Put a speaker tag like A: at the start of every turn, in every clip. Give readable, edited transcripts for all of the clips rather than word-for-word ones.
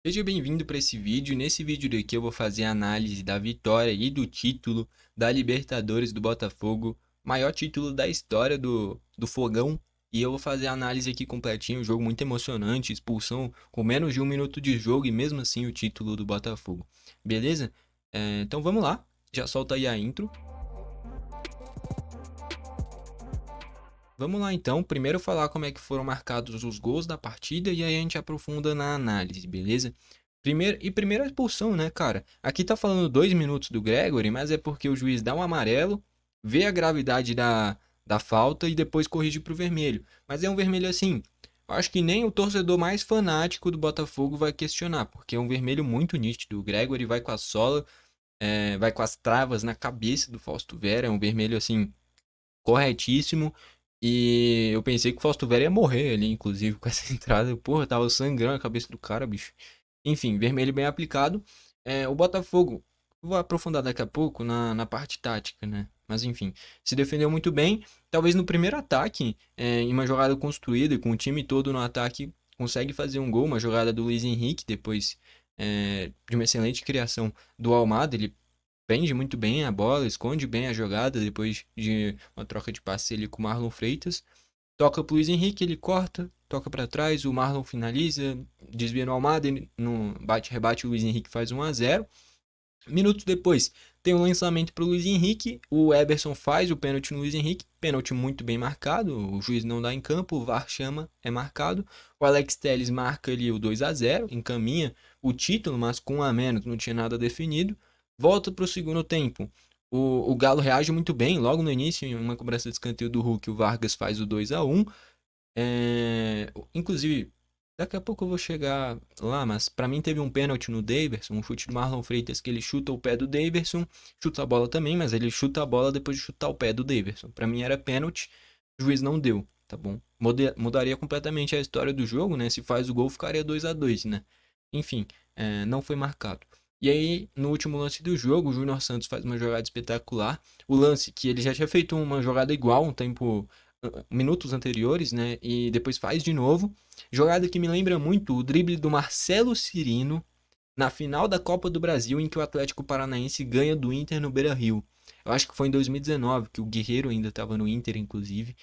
A: Seja bem-vindo para esse vídeo. Nesse vídeo daqui eu vou fazer a análise da vitória e do título da Libertadores do Botafogo, maior título da história do Fogão. E eu vou fazer a análise aqui completinho, um jogo muito emocionante, expulsão com menos de um minuto de jogo e mesmo assim o título do Botafogo. Beleza? Então vamos lá, já solta aí a intro. Vamos lá então, primeiro falar como é que foram marcados os gols da partida e aí a gente aprofunda na análise, beleza? Primeira expulsão, né, cara? Aqui tá falando 2 minutos do Gregory, mas é porque o juiz dá um amarelo, vê a gravidade da falta e depois corrige pro vermelho. Mas é um vermelho assim, eu acho que nem o torcedor mais fanático do Botafogo vai questionar, porque é um vermelho muito nítido. O Gregory vai com a sola, vai com as travas na cabeça do Fausto Vera, é um vermelho assim corretíssimo. E eu pensei que o Fausto Vera ia morrer ali, inclusive, com essa entrada. Porra, tava sangrando a cabeça do cara, bicho. Enfim, vermelho bem aplicado. O Botafogo, vou aprofundar daqui a pouco na parte tática, né? Mas enfim, se defendeu muito bem. Talvez no primeiro ataque, em uma jogada construída, com o time todo no ataque, consegue fazer um gol. Uma jogada do Luiz Henrique, depois de uma excelente criação do Almada. Ele prende muito bem a bola, esconde bem a jogada depois de uma troca de passe ali com o Marlon Freitas. Toca pro Luiz Henrique, ele corta, toca para trás, o Marlon finaliza, desvia no Almada, no bate-rebate o Luiz Henrique faz 1-0. Minutos depois, tem um lançamento para o Luiz Henrique, o Eberson faz o pênalti no Luiz Henrique, pênalti muito bem marcado, o juiz não dá em campo, o VAR chama, é marcado. O Alex Telles marca ali o 2-0, encaminha o título, mas com um a menos, não tinha nada definido. Volta para o segundo tempo. O Galo reage muito bem, logo no início, em uma cobrança de escanteio do Hulk, o Vargas faz o 2-1. Inclusive, daqui a pouco eu vou chegar lá, mas pra mim teve um pênalti no Daverson, um chute do Marlon Freitas que ele chuta o pé do Daverson, chuta a bola também, mas ele chuta a bola depois de chutar o pé do Daverson. Pra mim era pênalti, o juiz não deu, tá bom? Mudaria completamente a história do jogo, né? Se faz o gol, ficaria 2-2, né? Enfim, não foi marcado. E aí, no último lance do jogo, o Júnior Santos faz uma jogada espetacular. O lance que ele já tinha feito uma jogada igual um tempo minutos anteriores, né? E depois faz de novo. Jogada que me lembra muito o drible do Marcelo Cirino na final da Copa do Brasil, em que o Atlético Paranaense ganha do Inter no Beira-Rio. Eu acho que foi em 2019, que o Guerreiro ainda estava no Inter, inclusive.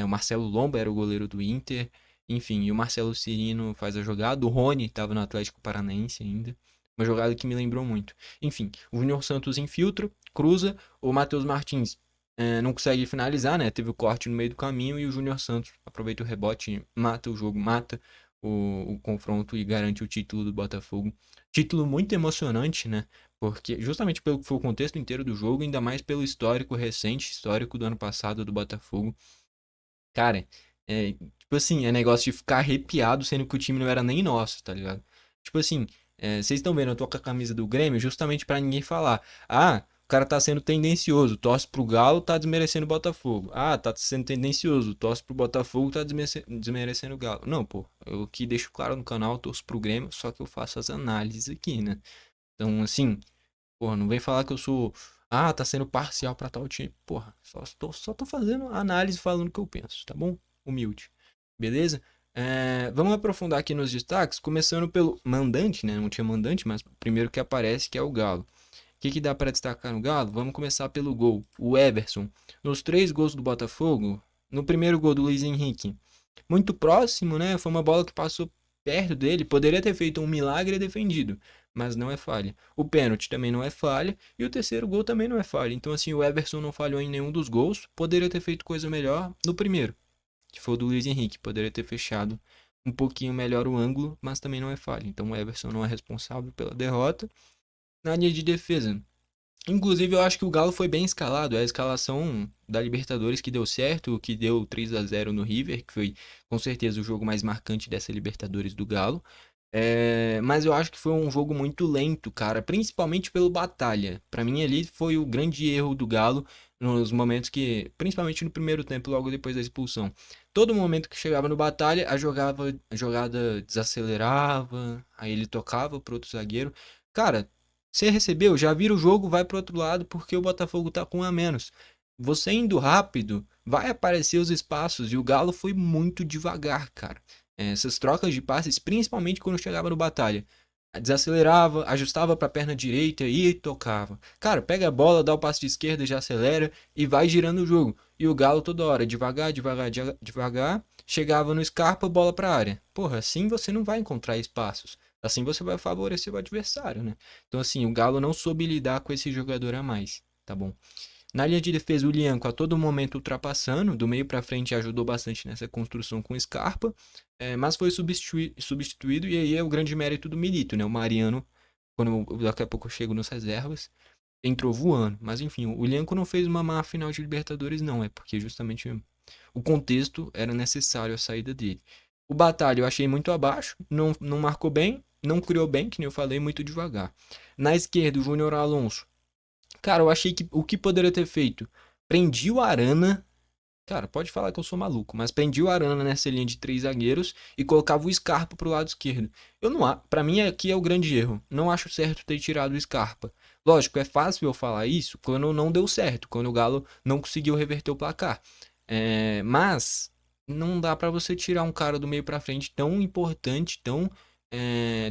A: O Marcelo Lomba era o goleiro do Inter. Enfim, e o Marcelo Cirino faz a jogada. O Rony estava no Atlético Paranaense ainda. Uma jogada que me lembrou muito. Enfim, o Júnior Santos infiltra, cruza. O Matheus Martins não consegue finalizar, né? Teve o corte no meio do caminho e o Júnior Santos aproveita o rebote, mata o jogo, mata o confronto e garante o título do Botafogo. Título muito emocionante, né? Porque justamente pelo que foi o contexto inteiro do jogo, ainda mais pelo histórico recente, histórico do ano passado do Botafogo. Cara, tipo assim, é negócio de ficar arrepiado, sendo que o time não era nem nosso, tá ligado? Tipo assim, vocês estão vendo, eu tô com a camisa do Grêmio justamente pra ninguém falar. Ah, o cara tá sendo tendencioso, torce pro Galo, tá desmerecendo o Botafogo. Ah, tá sendo tendencioso, torce pro Botafogo, tá desmerecendo o Galo. Não, pô, eu aqui deixo claro no canal, eu torço pro Grêmio, só que eu faço as análises aqui, né? Então, assim, porra, não vem falar que eu sou. Ah, tá sendo parcial pra tal time. Porra, só tô fazendo análise falando o que eu penso, tá bom? Humilde. Beleza? Vamos aprofundar aqui nos destaques, começando pelo mandante, né? Não tinha mandante, mas o primeiro que aparece que é o Galo. O que dá pra destacar no Galo? Vamos começar pelo gol. O Everson. Nos 3 gols do Botafogo, no primeiro gol do Luiz Henrique, muito próximo, né? Foi uma bola que passou perto dele, poderia ter feito um milagre e defendido, mas não é falha. O pênalti também não é falha e o terceiro gol também não é falha. Então assim, o Everson não falhou em nenhum dos gols, poderia ter feito coisa melhor no primeiro, que foi o do Luiz Henrique, poderia ter fechado um pouquinho melhor o ângulo, mas também não é falha. Então o Everson não é responsável pela derrota. Na linha de defesa, inclusive, eu acho que o Galo foi bem escalado. É a escalação da Libertadores que deu certo, que deu 3-0 no River, que foi com certeza o jogo mais marcante dessa Libertadores do Galo. Mas eu acho que foi um jogo muito lento, cara, principalmente pelo Batalha. Pra mim, ali foi o grande erro do Galo nos momentos que, principalmente no primeiro tempo, logo depois da expulsão. Todo momento que chegava no Batalha, a jogada desacelerava, aí ele tocava pro outro zagueiro. Cara, você recebeu, já vira o jogo, vai pro outro lado porque o Botafogo tá com um a menos. Você indo rápido, vai aparecer os espaços e o Galo foi muito devagar, cara. Essas trocas de passes, principalmente quando chegava no Batalha. Desacelerava, ajustava para a perna direita e tocava. Cara, pega a bola, dá o passe de esquerda, já acelera e vai girando o jogo. E o Galo toda hora, devagar, devagar, devagar, chegava no Scarpa, bola para a área. Porra, assim você não vai encontrar espaços. Assim você vai favorecer o adversário, né? Então assim, o Galo não soube lidar com esse jogador a mais, tá bom? Na linha de defesa, o Lianco a todo momento ultrapassando, do meio para frente ajudou bastante nessa construção com o Scarpa, mas foi substituído, e aí é o grande mérito do Milito, né? O Mariano, quando daqui a pouco eu chego nas reservas, entrou voando. Mas enfim, o Lianco não fez uma má final de Libertadores, não, é porque justamente o contexto era necessário a saída dele. O Batalha eu achei muito abaixo, não marcou bem, não criou bem, que nem eu falei, muito devagar. Na esquerda, o Júnior Alonso. Cara, eu achei que o que poderia ter feito? Prendi o Arana. Cara, pode falar que eu sou maluco, mas prendi o Arana nessa linha de três zagueiros e colocava o Scarpa pro lado esquerdo. Eu não, para mim aqui é o grande erro. Não acho certo ter tirado o Scarpa. Lógico, é fácil eu falar isso quando não deu certo, quando o Galo não conseguiu reverter o placar. Mas não dá pra você tirar um cara do meio pra frente tão importante, tão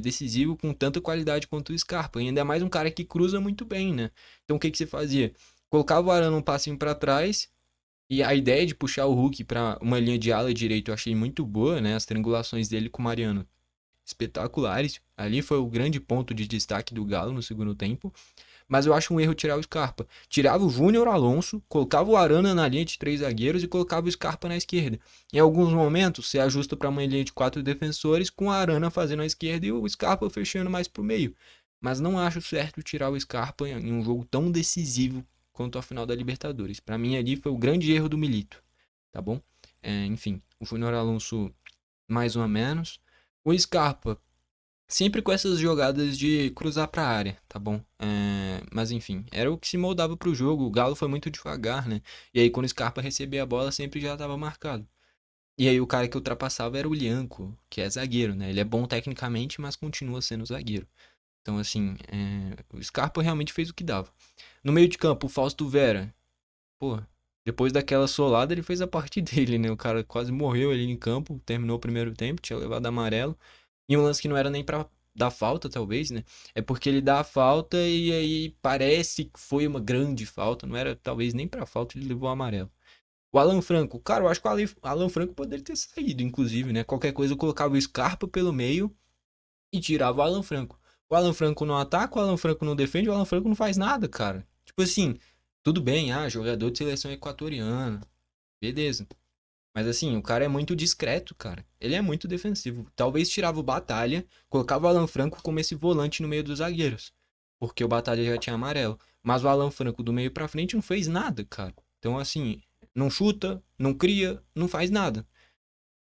A: decisivo, com tanta qualidade quanto o Scarpa. E ainda mais um cara que cruza muito bem, né? Então o que que você fazia? Colocava o Arana um passinho pra trás e a ideia de puxar o Hulk para uma linha de ala direito eu achei muito boa, né? As triangulações dele com o Mariano espetaculares. Ali foi o grande ponto de destaque do Galo no segundo tempo. Mas eu acho um erro tirar o Scarpa. Tirava o Júnior Alonso, colocava o Arana na linha de três zagueiros e colocava o Scarpa na esquerda. Em alguns momentos, você ajusta para uma linha de quatro defensores com o Arana fazendo a esquerda e o Scarpa fechando mais para o meio. Mas não acho certo tirar o Scarpa em um jogo tão decisivo quanto a final da Libertadores. Para mim, ali foi o grande erro do Milito. Tá bom? Enfim, o Júnior Alonso mais ou menos. O Scarpa sempre com essas jogadas de cruzar para a área, tá bom? Mas enfim, era o que se moldava para o jogo. O Galo foi muito devagar, né? E aí quando o Scarpa recebia a bola, sempre já estava marcado. E aí o cara que ultrapassava era o Lianco, que é zagueiro, né? Ele é bom tecnicamente, mas continua sendo zagueiro. Então assim, o Scarpa realmente fez o que dava. No meio de campo, o Fausto Vera, pô, depois daquela solada ele fez a parte dele, né? O cara quase morreu ali em campo, terminou o primeiro tempo, tinha levado amarelo. E um lance que não era nem pra dar falta, talvez, né? É porque ele dá a falta e aí parece que foi uma grande falta. Não era, talvez, nem pra falta, ele levou o amarelo. O Alan Franco, cara, eu acho que o Alan Franco poderia ter saído, inclusive, né? Qualquer coisa eu colocava o Scarpa pelo meio e tirava o Alan Franco. O Alan Franco não ataca, o Alan Franco não defende, o Alan Franco não faz nada, cara. Tipo assim, tudo bem, jogador de seleção equatoriana, beleza. Mas assim, o cara é muito discreto, cara. Ele é muito defensivo. Talvez tirava o Batalha, colocava o Alan Franco como esse volante no meio dos zagueiros. Porque o Batalha já tinha amarelo. Mas o Alan Franco do meio pra frente não fez nada, cara. Então assim, não chuta, não cria, não faz nada.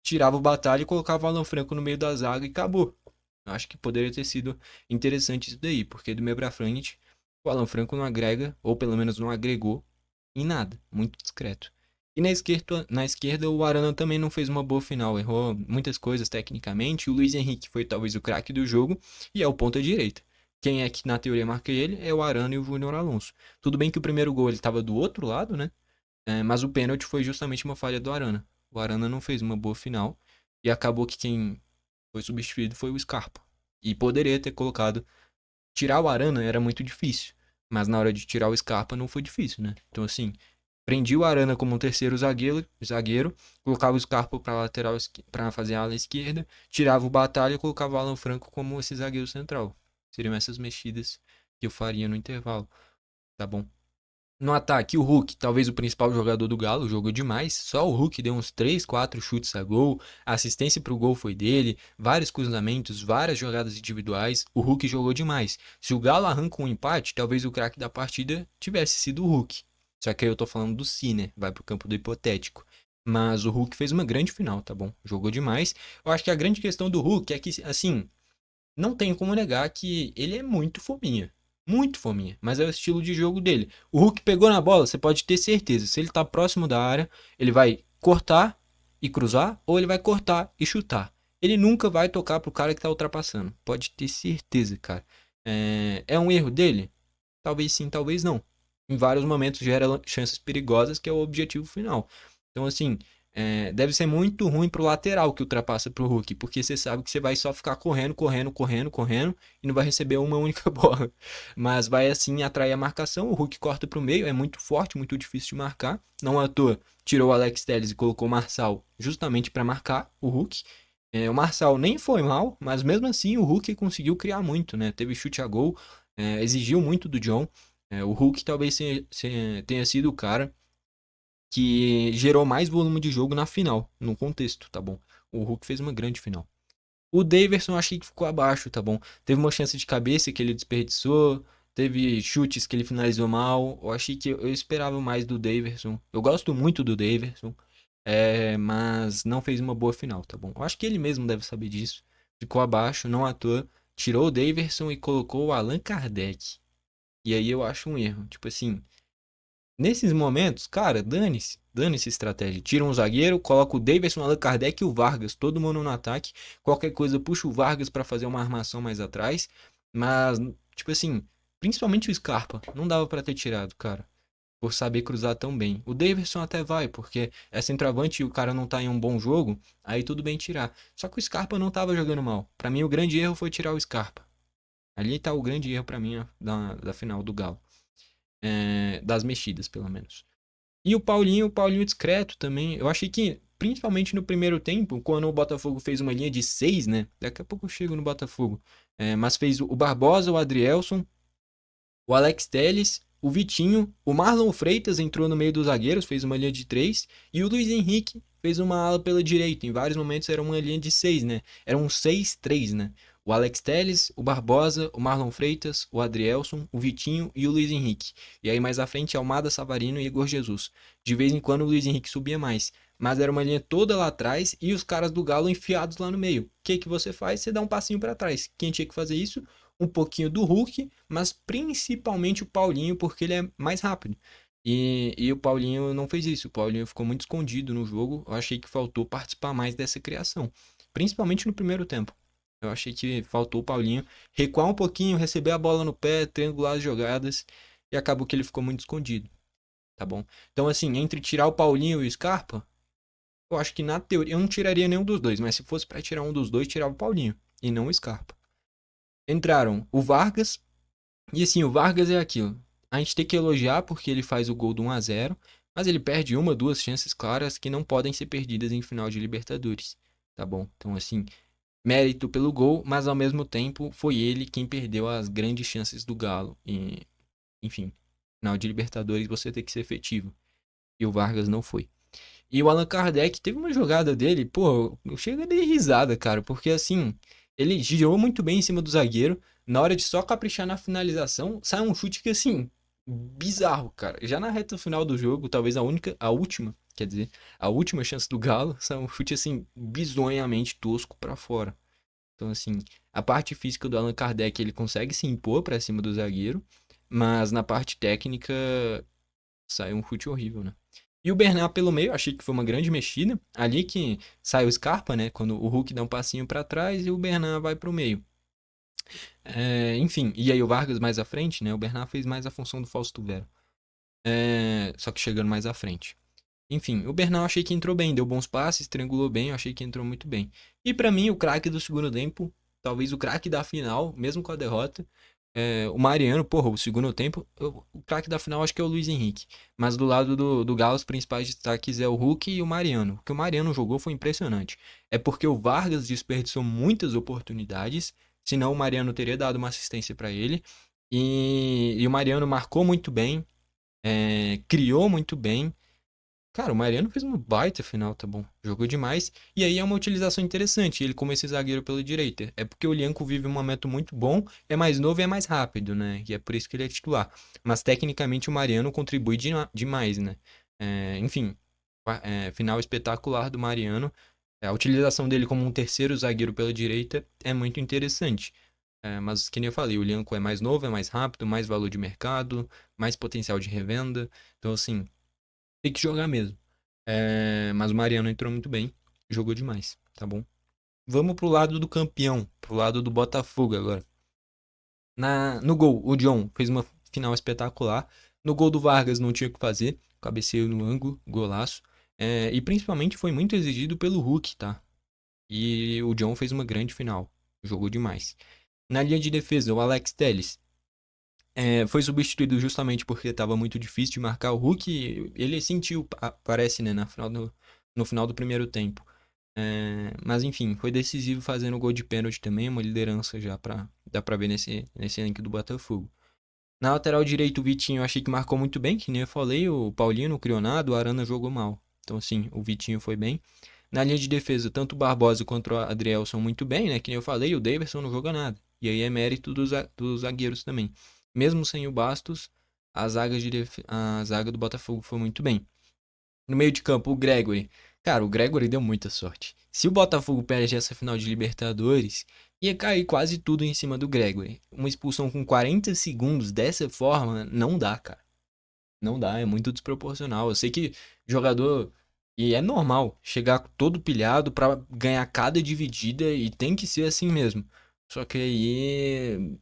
A: Tirava o Batalha e colocava o Alan Franco no meio da zaga e acabou. Eu acho que poderia ter sido interessante isso daí, porque do meio pra frente, o Alan Franco não agrega, ou pelo menos não agregou, em nada. Muito discreto. E na esquerda, o Arana também não fez uma boa final, errou muitas coisas tecnicamente. O Luiz Henrique foi talvez o craque do jogo e é o ponta direita. Quem é que na teoria marca ele é o Arana e o Júnior Alonso. Tudo bem que o primeiro gol ele estava do outro lado, né? Mas o pênalti foi justamente uma falha do Arana. O Arana não fez uma boa final e acabou que quem foi substituído foi o Scarpa. E poderia ter colocado. Tirar o Arana era muito difícil, mas na hora de tirar o Scarpa não foi difícil, né? Então, assim, prendi o Arana como um terceiro zagueiro, colocava o Scarpa para lateral para fazer a ala esquerda, tirava o Batalha e colocava o Alan Franco como esse zagueiro central. Seriam essas mexidas que eu faria no intervalo, tá bom? No ataque, o Hulk, talvez o principal jogador do Galo, jogou demais. Só o Hulk deu uns 3, 4 chutes a gol. A assistência pro gol foi dele. Vários cruzamentos, várias jogadas individuais. O Hulk jogou demais. Se o Galo arranca um empate, talvez o craque da partida tivesse sido o Hulk. Só que aí eu tô falando do si, né? Vai pro campo do hipotético. Mas o Hulk fez uma grande final, tá bom? Jogou demais. Eu acho que a grande questão do Hulk é que, assim, não tem como negar que ele é muito fominha. Muito fominha. Mas é o estilo de jogo dele. O Hulk pegou na bola, você pode ter certeza. Se ele tá próximo da área, ele vai cortar e cruzar, ou ele vai cortar e chutar. Ele nunca vai tocar pro cara que tá ultrapassando. Pode ter certeza, cara. É um erro dele? Talvez sim, talvez não. Em vários momentos gera chances perigosas, que é o objetivo final. Então, assim, Deve ser muito ruim pro lateral que ultrapassa pro Hulk, porque você sabe que você vai só ficar correndo, correndo, correndo, correndo e não vai receber uma única bola. Mas vai assim atrair a marcação, o Hulk corta pro meio, é muito forte, muito difícil de marcar. Não à toa, tirou o Alex Telles e colocou o Marçal justamente para marcar o Hulk. O Marçal nem foi mal, mas mesmo assim o Hulk conseguiu criar muito, né? Teve chute a gol, exigiu muito do John. O Hulk talvez tenha sido o cara que gerou mais volume de jogo na final, no contexto, tá bom? O Hulk fez uma grande final. O Daverson achei que ficou abaixo, tá bom? Teve uma chance de cabeça que ele desperdiçou, teve chutes que ele finalizou mal. Eu achei que eu esperava mais do Daverson. Eu gosto muito do Daverson, mas não fez uma boa final, tá bom? Eu acho que ele mesmo deve saber disso. Ficou abaixo, não à toa. Tirou o Daverson e colocou o Allan Kardec. E aí eu acho um erro. Tipo assim, nesses momentos, cara, dane-se. Dane-se a estratégia. Tira um zagueiro, coloca o Davidson, o Allan Kardec e o Vargas. Todo mundo no ataque. Qualquer coisa, puxa o Vargas pra fazer uma armação mais atrás. Mas, tipo assim, principalmente o Scarpa. Não dava pra ter tirado, cara. Por saber cruzar tão bem. O Davidson até vai, porque é centroavante e o cara não tá em um bom jogo. Aí tudo bem tirar. Só que o Scarpa não tava jogando mal. Pra mim, o grande erro foi tirar o Scarpa. Ali tá o grande erro pra mim, ó, da final do Galo. Das mexidas, pelo menos. E o Paulinho discreto também. Eu achei que, principalmente no primeiro tempo, quando o Botafogo fez uma linha de 6, né? Daqui a pouco eu chego no Botafogo. Mas fez o Barbosa, o Adrielson, o Alex Telles, o Vitinho, o Marlon Freitas entrou no meio dos zagueiros, fez uma linha de 3, e o Luiz Henrique fez uma ala pela direita. Em vários momentos era uma linha de 6, né? Era um 6-3, né? O Alex Telles, o Barbosa, o Marlon Freitas, o Adrielson, o Vitinho e o Luiz Henrique. E aí mais à frente, Almada, Savarino e Igor Jesus. De vez em quando o Luiz Henrique subia mais. Mas era uma linha toda lá atrás e os caras do Galo enfiados lá no meio. O que que você faz? Você dá um passinho para trás. Quem tinha que fazer isso? Um pouquinho do Hulk, mas principalmente o Paulinho, porque ele é mais rápido. E o Paulinho não fez isso. O Paulinho ficou muito escondido no jogo. Eu achei que faltou participar mais dessa criação, principalmente no primeiro tempo. Eu achei que faltou o Paulinho recuar um pouquinho, receber a bola no pé, triangular as jogadas, e acabou que ele ficou muito escondido, tá bom? Então, assim, entre tirar o Paulinho e o Scarpa, eu acho que na teoria eu não tiraria nenhum dos dois, mas se fosse para tirar um dos dois, tirava o Paulinho e não o Scarpa. Entraram o Vargas, e assim, o Vargas é aquilo. A gente tem que elogiar porque ele faz o gol do 1-0, mas ele perde uma, duas chances claras que não podem ser perdidas em final de Libertadores, tá bom? Então, assim, mérito pelo gol, mas ao mesmo tempo foi ele quem perdeu as grandes chances do Galo. E, enfim, final de Libertadores você tem que ser efetivo. E o Vargas não foi. E o Allan Kardec teve uma jogada dele, pô, eu chego a dar risada, cara, porque assim, ele girou muito bem em cima do zagueiro, na hora de só caprichar na finalização, sai um chute que assim, bizarro, cara. Já na reta final do jogo, talvez a última, quer dizer, a última chance do Galo, sai um chute assim, bizonhamente tosco pra fora. Então assim, a parte física do Allan Kardec, ele consegue se impor pra cima do zagueiro, mas na parte técnica, sai um chute horrível, né? E o Bernard pelo meio, achei que foi uma grande mexida. Ali que sai o Scarpa, né? Quando o Hulk dá um passinho pra trás e o Bernard vai pro meio. Enfim, e aí o Vargas mais à frente, né? O Bernard fez mais a função do Fausto Vera. Só que chegando mais à frente. Enfim, o Bernard eu achei que entrou bem, deu bons passes, triangulou bem, eu achei que entrou muito bem. E pra mim, o craque do segundo tempo, talvez o craque da final, mesmo com a derrota, o Mariano, porra, o segundo tempo, o craque da final acho que é o Luiz Henrique. Mas do lado do Galo, os principais destaques é o Hulk e o Mariano. O que o Mariano jogou foi impressionante. É porque o Vargas desperdiçou muitas oportunidades, senão o Mariano teria dado uma assistência pra ele. E o Mariano marcou muito bem, criou muito bem. Cara, o Mariano fez uma baita final, tá bom? Jogou demais. E aí é uma utilização interessante, ele como esse zagueiro pela direita. É porque o Lianco vive um momento muito bom, é mais novo e é mais rápido, né? E é por isso que ele é titular. Mas tecnicamente o Mariano contribui demais, né? Enfim, final espetacular do Mariano. A utilização dele como um terceiro zagueiro pela direita é muito interessante. Mas, que nem eu falei, o Lianco é mais novo, é mais rápido, mais valor de mercado, mais potencial de revenda. Então, assim, tem que jogar mesmo. Mas o Mariano entrou muito bem. Jogou demais, tá bom? Vamos pro lado do campeão, pro lado do Botafogo agora. No gol, o John fez uma final espetacular. No gol do Vargas não tinha o que fazer. Cabeceio no ângulo, golaço. E principalmente foi muito exigido pelo Hulk, tá? E o John fez uma grande final. Jogou demais. Na linha de defesa, o Alex Telles foi substituído justamente porque estava muito difícil de marcar o Hulk. Ele sentiu, parece, né, no final do primeiro tempo. Mas enfim, foi decisivo fazendo o gol de pênalti também, uma liderança já dá pra ver nesse elenco do Botafogo. Na lateral direito, o Vitinho eu achei que marcou muito bem, que nem eu falei, o Paulinho não criou nada, o Arana jogou mal. Então assim, o Vitinho foi bem. Na linha de defesa, tanto o Barbosa quanto o Adriel são muito bem, né? Que nem eu falei, o Daverson não joga nada. E aí é mérito dos zagueiros também. Mesmo sem o Bastos, a zaga do Botafogo foi muito bem. No meio de campo, o Gregory. Cara, o Gregory deu muita sorte. Se o Botafogo perde essa final de Libertadores, ia cair quase tudo em cima do Gregory. Uma expulsão com 40 segundos dessa forma, não dá, cara. Não dá, é muito desproporcional. Eu sei que jogador. E é normal chegar todo pilhado pra ganhar cada dividida e tem que ser assim mesmo. Só que aí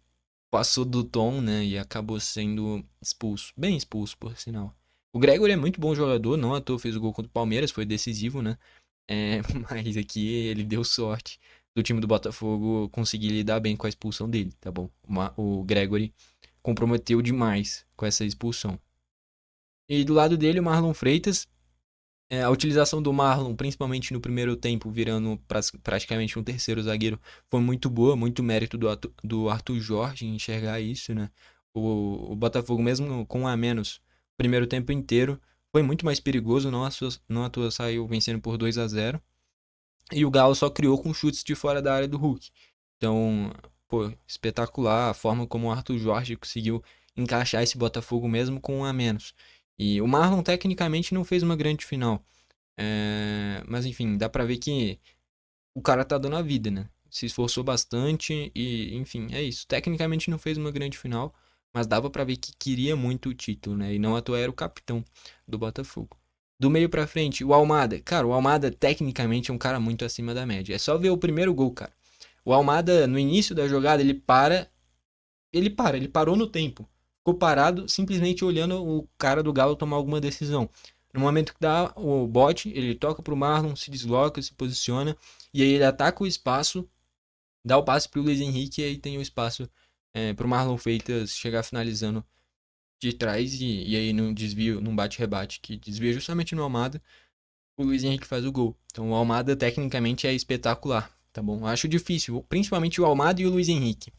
A: passou do tom, né? E acabou sendo expulso. Bem expulso, por sinal. O Gregory é muito bom jogador, não à toa fez o gol contra o Palmeiras, foi decisivo, né? Mas aqui ele deu sorte do time do Botafogo conseguir lidar bem com a expulsão dele, tá bom? O Gregory comprometeu demais com essa expulsão. E do lado dele, o Marlon Freitas. A utilização do Marlon, principalmente no primeiro tempo, virando praticamente um terceiro zagueiro, foi muito boa, muito mérito do Arthur Jorge em enxergar isso, né? O Botafogo, mesmo com um a menos, primeiro tempo inteiro, foi muito mais perigoso, não à toa saiu vencendo por 2-0. E o Galo só criou com chutes de fora da área do Hulk. Então, pô, espetacular a forma como o Arthur Jorge conseguiu encaixar esse Botafogo mesmo com um a menos. E o Marlon, tecnicamente, não fez uma grande final. Mas enfim, dá pra ver que o cara tá dando a vida, né? Se esforçou bastante e, enfim, é isso. Tecnicamente não fez uma grande final, mas dava pra ver que queria muito o título, né? E não à toa era o capitão do Botafogo. Do meio pra frente, o Almada. Cara, o Almada tecnicamente é um cara muito acima da média. É só ver o primeiro gol, cara. O Almada, no início da jogada, ele parou no tempo. Ficou parado, simplesmente olhando o cara do Galo tomar alguma decisão. No momento que dá o bote, ele toca pro Marlon, se desloca, se posiciona, e aí ele ataca o espaço, dá o passe pro Luiz Henrique, e aí tem o espaço pro Marlon Freitas chegar finalizando de trás, e aí num desvio, num bate-rebate, que desvia justamente no Almada, o Luiz Henrique faz o gol. Então o Almada tecnicamente é espetacular, tá bom? Eu acho difícil, principalmente o Almada e o Luiz Henrique.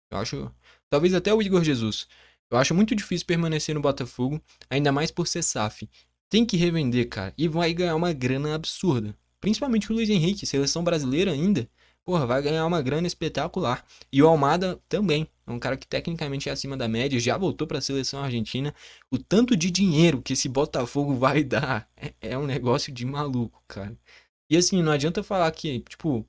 A: Eu acho. Talvez até o Igor Jesus. Eu acho muito difícil permanecer no Botafogo, ainda mais por ser SAF. Tem que revender, cara, e vai ganhar uma grana absurda. Principalmente o Luiz Henrique, seleção brasileira ainda. Porra, vai ganhar uma grana espetacular. E o Almada também. É um cara que tecnicamente é acima da média, já voltou para a seleção argentina. O tanto de dinheiro que esse Botafogo vai dar é um negócio de maluco, cara. E assim, não adianta falar que, tipo,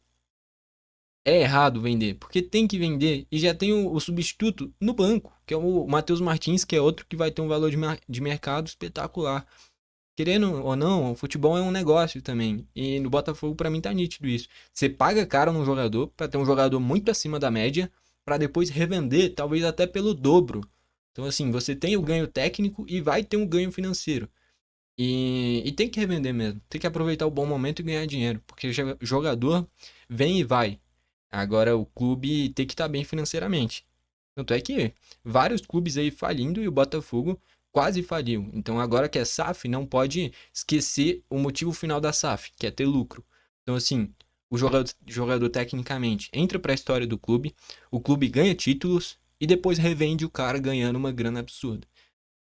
A: é errado vender, porque tem que vender e já tem o substituto no banco, que é o Matheus Martins, que é outro que vai ter um valor de mercado espetacular. Querendo ou não, o futebol é um negócio também. E no Botafogo, pra mim, tá nítido isso. Você paga caro num jogador pra ter um jogador muito acima da média, pra depois revender, talvez até pelo dobro. Então, assim, você tem o ganho técnico e vai ter um ganho financeiro. E tem que revender mesmo. Tem que aproveitar o bom momento e ganhar dinheiro. Porque jogador vem e vai. Agora o clube tem que estar bem financeiramente. Tanto é que vários clubes aí falindo e o Botafogo quase faliu. Então agora que é SAF, não pode esquecer o motivo final da SAF, que é ter lucro. Então assim, o jogador tecnicamente entra para a história do clube, o clube ganha títulos e depois revende o cara ganhando uma grana absurda.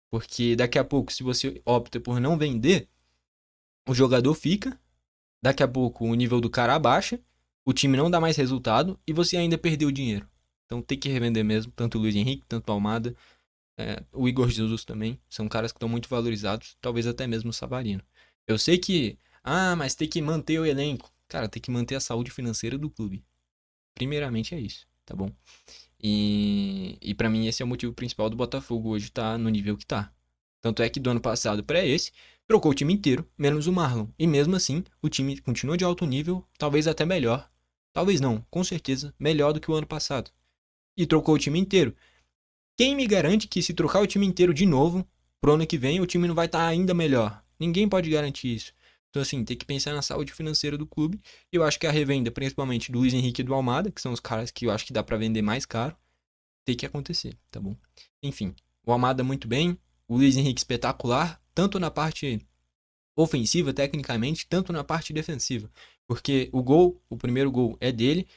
A: Porque daqui a pouco, se você opta por não vender, o jogador fica, daqui a pouco o nível do cara abaixa, o time não dá mais resultado e você ainda perdeu dinheiro. Então tem que revender mesmo, tanto o Luiz Henrique, tanto o Almada, o Igor Jesus também. São caras que estão muito valorizados, talvez até mesmo o Savarino. Eu sei que, mas tem que manter o elenco. Cara, tem que manter a saúde financeira do clube. Primeiramente é isso, tá bom? E para mim esse é o motivo principal do Botafogo hoje estar no nível que tá. Tanto é que do ano passado para esse, trocou o time inteiro, menos o Marlon. E mesmo assim, o time continua de alto nível, talvez até melhor. Talvez não, com certeza, melhor do que o ano passado. E trocou o time inteiro. Quem me garante que se trocar o time inteiro de novo, pro ano que vem, o time não vai estar ainda melhor? Ninguém pode garantir isso. Então, assim, tem que pensar na saúde financeira do clube. E eu acho que a revenda, principalmente do Luiz Henrique e do Almada, que são os caras que eu acho que dá pra vender mais caro, tem que acontecer, tá bom? Enfim, o Almada muito bem, o Luiz Henrique espetacular, tanto na parte ofensiva, tecnicamente, tanto na parte defensiva. Porque o primeiro gol é dele,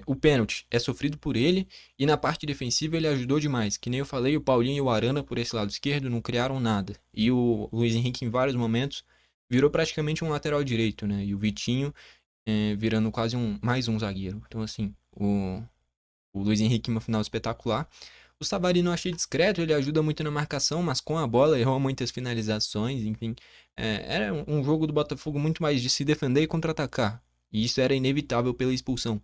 A: o pênalti é sofrido por ele, e na parte defensiva ele ajudou demais. Que nem eu falei, o Paulinho e o Arana por esse lado esquerdo não criaram nada. E o Luiz Henrique, em vários momentos, virou praticamente um lateral direito, né? E o Vitinho virando quase mais um zagueiro. Então, assim, o Luiz Henrique, uma final espetacular. O Savarino eu achei discreto, ele ajuda muito na marcação, mas com a bola errou muitas finalizações, enfim. Era um jogo do Botafogo muito mais de se defender e contra-atacar. E isso era inevitável pela expulsão.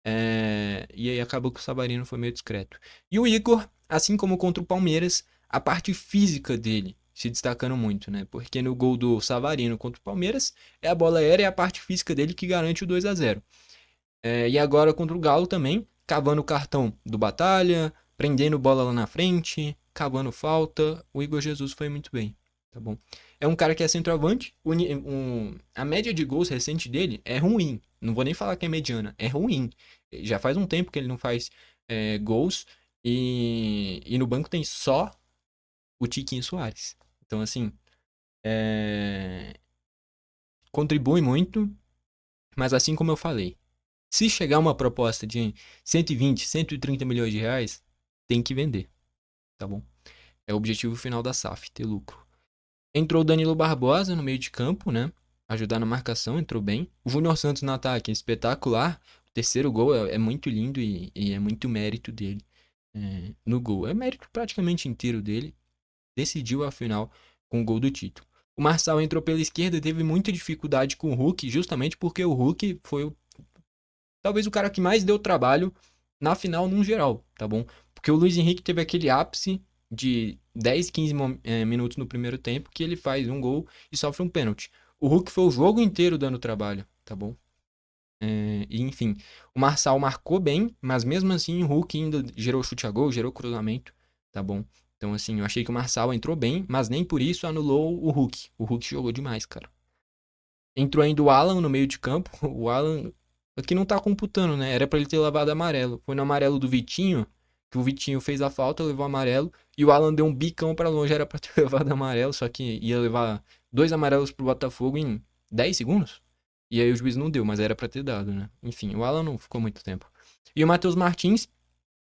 A: E aí acabou que o Savarino foi meio discreto. E o Igor, assim como contra o Palmeiras, a parte física dele se destacando muito, né? Porque no gol do Savarino contra o Palmeiras, é a bola aérea e a parte física dele que garante o 2-0. E agora contra o Galo também, cavando o cartão do Batalha, prendendo bola lá na frente, cavando falta. O Igor Jesus foi muito bem, tá bom? É um cara que é centroavante. A média de gols recente dele é ruim. Não vou nem falar que é mediana, é ruim. Já faz um tempo que ele não faz gols. E no banco tem só o Tiquinho Soares. Então, assim, contribui muito, mas assim como eu falei, se chegar uma proposta de 120, 130 milhões de reais, tem que vender, tá bom? É o objetivo final da SAF, ter lucro. Entrou o Danilo Barbosa no meio de campo, né? Ajudar na marcação, entrou bem. O Júnior Santos no ataque, espetacular. O terceiro gol é muito lindo e é muito mérito dele no gol. É mérito praticamente inteiro dele. Decidiu a final com o gol do título. O Marçal entrou pela esquerda e teve muita dificuldade com o Hulk, justamente porque o Hulk foi talvez o cara que mais deu trabalho na final num geral, tá bom? Porque o Luiz Henrique teve aquele ápice de 10, 15 minutos no primeiro tempo que ele faz um gol e sofre um pênalti. O Hulk foi o jogo inteiro dando trabalho, tá bom? E enfim, o Marçal marcou bem, mas mesmo assim o Hulk ainda gerou chute a gol, gerou cruzamento, tá bom? Então assim, eu achei que o Marçal entrou bem, mas nem por isso anulou o Hulk. O Hulk jogou demais, cara. Entrou ainda o Alan no meio de campo. O Alan aqui não tá computando, né? Era pra ele ter levado amarelo. Foi no amarelo do Vitinho, que o Vitinho fez a falta, levou amarelo. E o Alan deu um bicão pra longe, era pra ter levado amarelo, só que ia levar 2 amarelos pro Botafogo em 10 segundos. E aí o juiz não deu, mas era pra ter dado, né? Enfim, o Alan não ficou muito tempo. E o Matheus Martins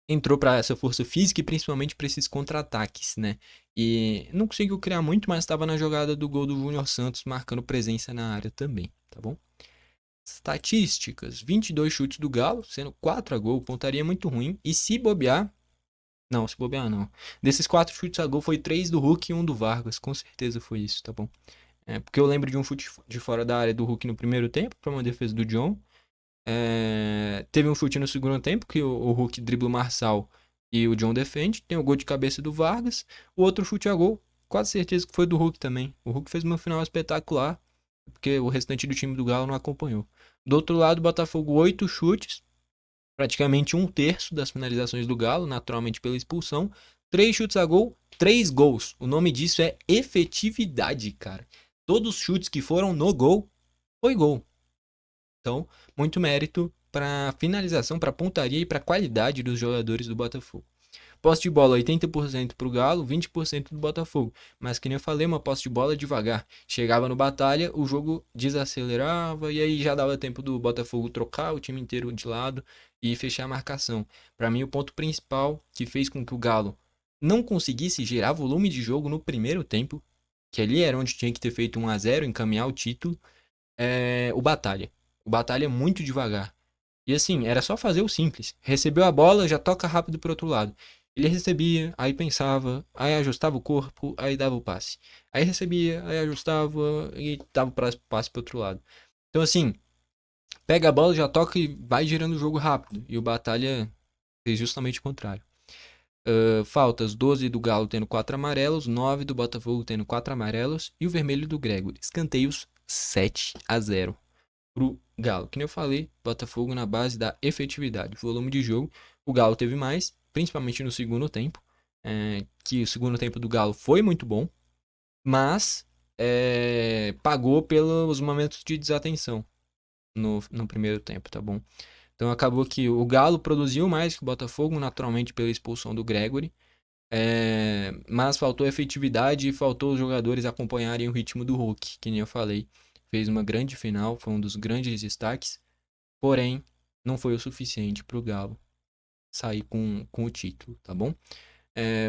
A: entrou para essa força física e principalmente para esses contra-ataques, né? E não conseguiu criar muito, mas estava na jogada do gol do Júnior Santos, marcando presença na área também, tá bom? Estatísticas: 22 chutes do Galo, sendo 4 a gol, pontaria muito ruim. E se bobear, não, se bobear não. Desses 4 chutes a gol foi 3 do Hulk e um do Vargas, com certeza foi isso, tá bom? Porque eu lembro de um chute de fora da área do Hulk no primeiro tempo, para uma defesa do John. Teve um chute no segundo tempo, que o Hulk dribla o Marçal e o John defende. Tem o gol de cabeça do Vargas. O outro chute a gol, quase certeza que foi do Hulk também. O Hulk fez uma final espetacular, porque o restante do time do Galo não acompanhou. Do outro lado, o Botafogo, 8 chutes, praticamente um terço das finalizações do Galo, naturalmente pela expulsão. 3 chutes a gol, 3 gols. O nome disso é efetividade, cara. Todos os chutes que foram no gol, foi gol. Então, muito mérito para finalização, para pontaria e para qualidade dos jogadores do Botafogo. Posse de bola 80% para o Galo, 20% do Botafogo. Mas que nem eu falei, uma posse de bola devagar. Chegava no batalha, o jogo desacelerava e aí já dava tempo do Botafogo trocar o time inteiro de lado e fechar a marcação. Para mim, o ponto principal que fez com que o Galo não conseguisse gerar volume de jogo no primeiro tempo, que ali era onde tinha que ter feito 1-0, encaminhar o título, o Batalha. O Batalha é muito devagar. E assim, era só fazer o simples. Recebeu a bola, já toca rápido pro outro lado. Ele recebia, aí pensava, aí ajustava o corpo, aí dava o passe. Aí recebia, aí ajustava e dava o passe pro outro lado. Então assim, pega a bola, já toca e vai girando o jogo rápido. E o Batalha fez justamente o contrário. Faltas: 12 do Galo tendo 4 amarelos, 9 do Botafogo tendo 4 amarelos e o vermelho do Gregory. Escanteios 7-0 pro Galo. Que nem eu falei, Botafogo na base da efetividade, volume de jogo. O Galo teve mais, principalmente no segundo tempo, que o segundo tempo do Galo foi muito bom, mas pagou pelos momentos de desatenção no primeiro tempo, tá bom? Então acabou que o Galo produziu mais que o Botafogo, naturalmente pela expulsão do Gregory. Mas faltou efetividade e faltou os jogadores acompanharem o ritmo do Hulk, que nem eu falei. Fez uma grande final, foi um dos grandes destaques, porém, não foi o suficiente para o Galo sair com o título, tá bom?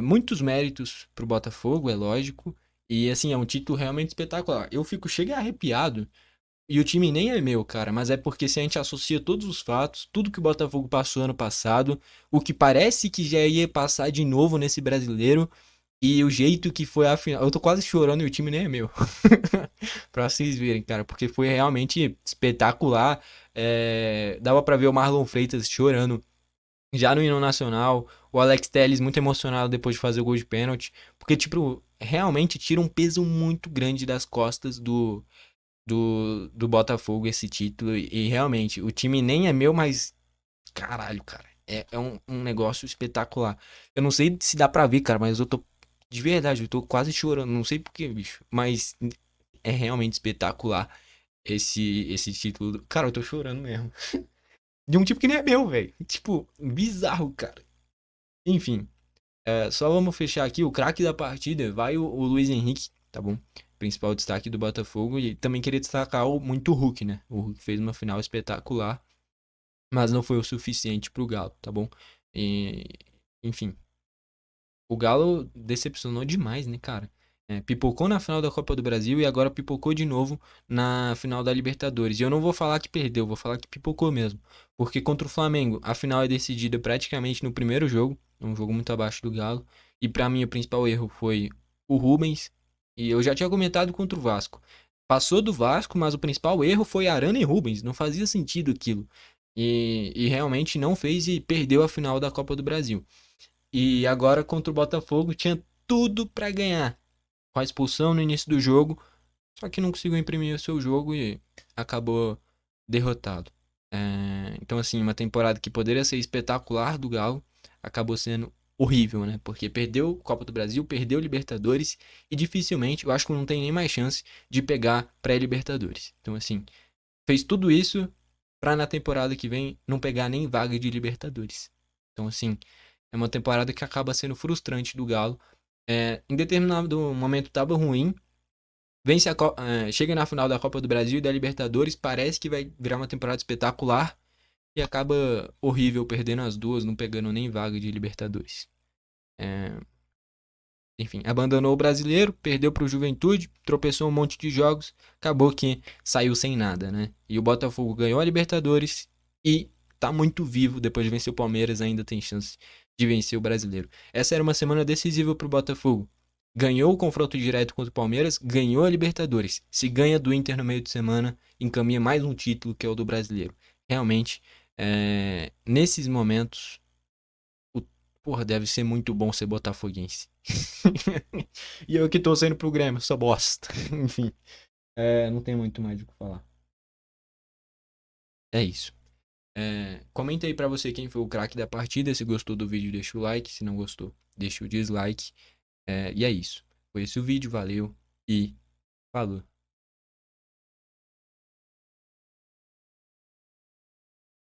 A: Muitos méritos pro Botafogo, é lógico, e assim, é um título realmente espetacular. Eu fico chega arrepiado, e o time nem é meu, cara, mas é porque se a gente associa todos os fatos, tudo que o Botafogo passou ano passado, o que parece que já ia passar de novo nesse brasileiro, e o jeito que foi a final. Eu tô quase chorando e o time nem é meu. Pra vocês verem, cara, porque foi realmente espetacular. Dava pra ver o Marlon Freitas chorando já no hino nacional. O Alex Telles muito emocionado depois de fazer o gol de pênalti. Porque, tipo, realmente tira um peso muito grande das costas do Botafogo esse título. E realmente, o time nem é meu, mas caralho, cara. É um negócio espetacular. Eu não sei se dá pra ver, cara, mas eu tô. De verdade, eu tô quase chorando. Não sei por quê, bicho. Mas é realmente espetacular esse título. Cara, eu tô chorando mesmo. De um tipo que nem é meu, velho. Tipo, bizarro, cara. Enfim, só vamos fechar aqui. O craque da partida vai o Luiz Henrique, tá bom? Principal destaque do Botafogo. E também queria destacar muito o Hulk, né? O Hulk fez uma final espetacular, mas não foi o suficiente pro Galo, tá bom? E, enfim, o Galo decepcionou demais, né, cara? Pipocou na final da Copa do Brasil e agora pipocou de novo na final da Libertadores. E eu não vou falar que perdeu, vou falar que pipocou mesmo. Porque contra o Flamengo, a final é decidida praticamente no primeiro jogo. É um jogo muito abaixo do Galo. E pra mim, o principal erro foi o Rubens. E eu já tinha comentado contra o Vasco. Passou do Vasco, mas o principal erro foi Arana e Rubens. Não fazia sentido aquilo. E realmente não fez e perdeu a final da Copa do Brasil. E agora contra o Botafogo tinha tudo pra ganhar. Com a expulsão no início do jogo, só que não conseguiu imprimir o seu jogo e acabou derrotado. Então, assim, uma temporada que poderia ser espetacular do Galo acabou sendo horrível, né? Porque perdeu Copa do Brasil, perdeu Libertadores e dificilmente, eu acho que não tem nem mais chance de pegar pré-Libertadores. Então, assim, fez tudo isso pra na temporada que vem não pegar nem vaga de Libertadores. Então, assim, é uma temporada que acaba sendo frustrante do Galo. Em determinado momento estava ruim. Chega na final da Copa do Brasil e da Libertadores. Parece que vai virar uma temporada espetacular. E acaba horrível, perdendo as duas, não pegando nem vaga de Libertadores. É, enfim, abandonou o brasileiro, perdeu para o Juventude, tropeçou um monte de jogos, acabou que saiu sem nada, né? E o Botafogo ganhou a Libertadores e tá muito vivo, depois de vencer o Palmeiras, ainda tem chance de vencer o brasileiro. Essa era uma semana decisiva para o Botafogo. Ganhou o confronto direto contra o Palmeiras, ganhou a Libertadores. Se ganha do Inter no meio de semana, encaminha mais um título que é o do brasileiro. Realmente, nesses momentos, o- porra, deve ser muito bom ser botafoguense. E eu que tô sendo pro Grêmio, sou bosta. Enfim, não tem muito mais o que falar. É isso. Comenta aí pra você quem foi o craque da partida. Se gostou do vídeo, deixa o like. Se não gostou, deixa o dislike. E é isso. Foi esse o vídeo, valeu e falou.